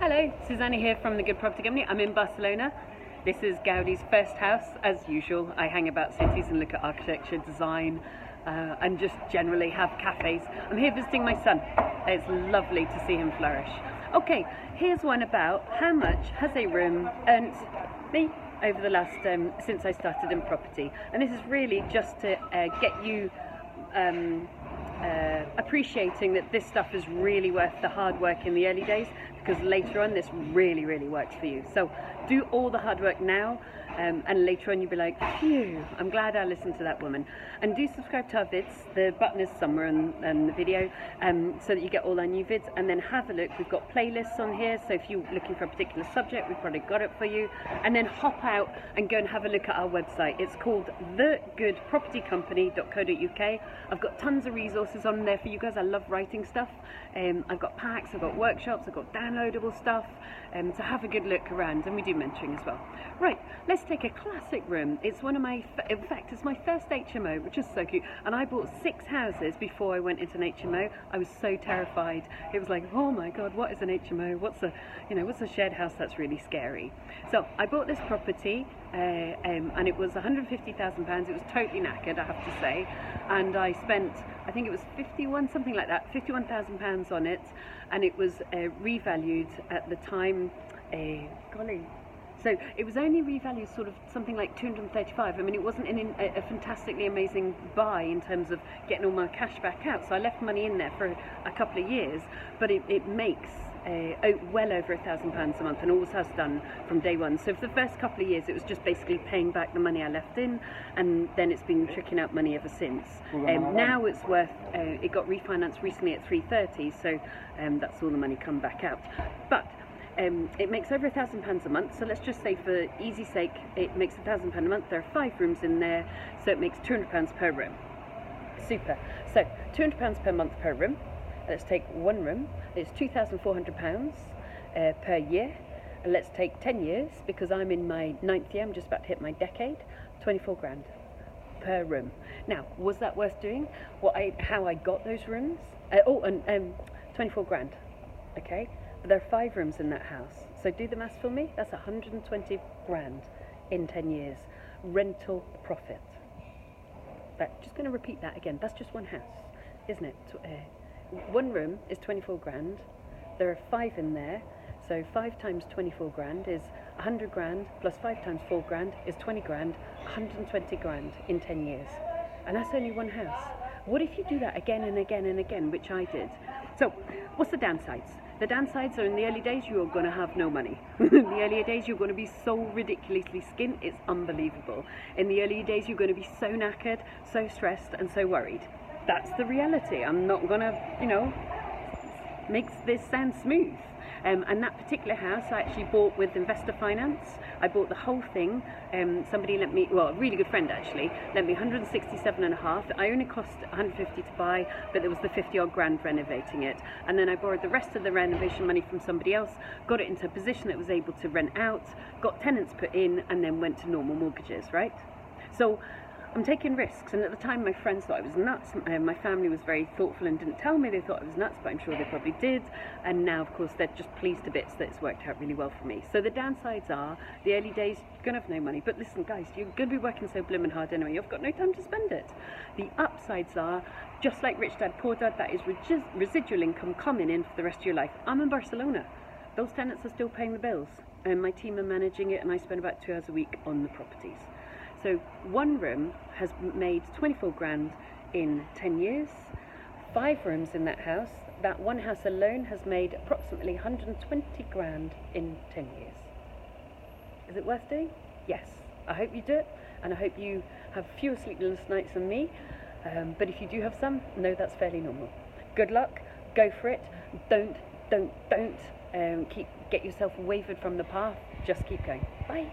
Hello, Susanna here from the Good Property Company. I'm in Barcelona. This is Gaudi's first house. As usual, I hang about cities and look at architecture, design, and just generally have cafes. I'm here visiting my son. It's lovely to see him flourish. Okay, here's one about how much has a room earned me over the last, since I started in property. And this is really just to get you appreciating that this stuff is really worth the hard work in the early days, because later on this really works for you. So do all the hard work now, and later on you'll be like, phew, I'm glad I listened to that woman. And do subscribe to our vids. The button is somewhere in the video, so that you get all our new vids. And then have a look, we've got playlists on here, so if you're looking for a particular subject, we've probably got it for you. And then hop out and go and have a look at our website. It's called thegoodpropertycompany.co.uk. I've got tons of resources on there for you guys. I love writing stuff. I've got packs, I've got workshops, I've got downloadable stuff, so have a good look around, and we do mentoring as well. Right, let's take a classic room. It's one of my, in fact, it's my first HMO, which is so cute, and I bought 6 houses before I went into an HMO. I was so terrified. It was like, oh my God, what is an HMO? What's a shared house? That's really scary. So I bought this property, and it was £150,000. It was totally knackered, I have to say, and I spent, I think it was £51,000 on it, and it was revalued at the time. Golly. So it was only revalued sort of something like 235. I mean, it wasn't a fantastically amazing buy in terms of getting all my cash back out. So I left money in there for a couple of years, but it makes well over £1,000 a month, and always has done from day one. So for the first couple of years, it was just basically paying back the money I left in, and then it's been tricking out money ever since. Now it's worth, it got refinanced recently at 330, so that's all the money come back out. But it makes over £1,000 a month, so let's just say for easy sake it makes £1,000 a month. There are 5 rooms in there, so it makes £200 per room. Super. So £200 per month per room. Let's take one room. It's £2,400 per year. And let's take 10 years, because I'm in my 9th year, I'm just about to hit my decade. 24 grand per room. Now, was that worth doing? How I got those rooms? 24 grand. Okay. But there are 5 rooms in that house, so do the maths for me. That's 120 grand in 10 years rental profit. Just going to repeat that again. That's just one house, isn't it? One room is 24 grand. There are 5 in there, so 5 times 24 grand is 100 grand, plus 5 times 4 grand is 20 grand, 120 grand in 10 years. And that's only one house. What if you do that again and again and again, which I did? So what's the downsides? The downsides are, in the early days you are going to have no money. In the earlier days you're going to be so ridiculously skint, it's unbelievable. In the earlier days you're going to be so knackered, so stressed and so worried. That's the reality. I'm not going to, make this sound smooth. And that particular house I actually bought with investor finance. I bought the whole thing. Somebody lent me, well, a really good friend actually, lent me 167.5. I only cost 150 to buy, but there was the 50 odd grand renovating it. And then I borrowed the rest of the renovation money from somebody else, got it into a position that was able to rent out, got tenants put in, and then went to normal mortgages, right? So I'm taking risks, and at the time my friends thought I was nuts. My family was very thoughtful and didn't tell me they thought I was nuts, but I'm sure they probably did. And now, of course, they're just pleased to bits that it's worked out really well for me. So the downsides are, the early days, you're going to have no money. But listen, guys, you're going to be working so blooming hard anyway, you've got no time to spend it. The upsides are, just like Rich Dad Poor Dad, that is residual income coming in for the rest of your life. I'm in Barcelona. Those tenants are still paying the bills, and my team are managing it, and I spend about 2 hours a week on the properties. So one room has made 24 grand in 10 years. 5 rooms in that house. That one house alone has made approximately 120 grand in 10 years. Is it worth doing? Yes. I hope you do it, and I hope you have fewer sleepless nights than me. But if you do have some, no, that's fairly normal. Good luck. Go for it. Don't get yourself wavered from the path. Just keep going. Bye.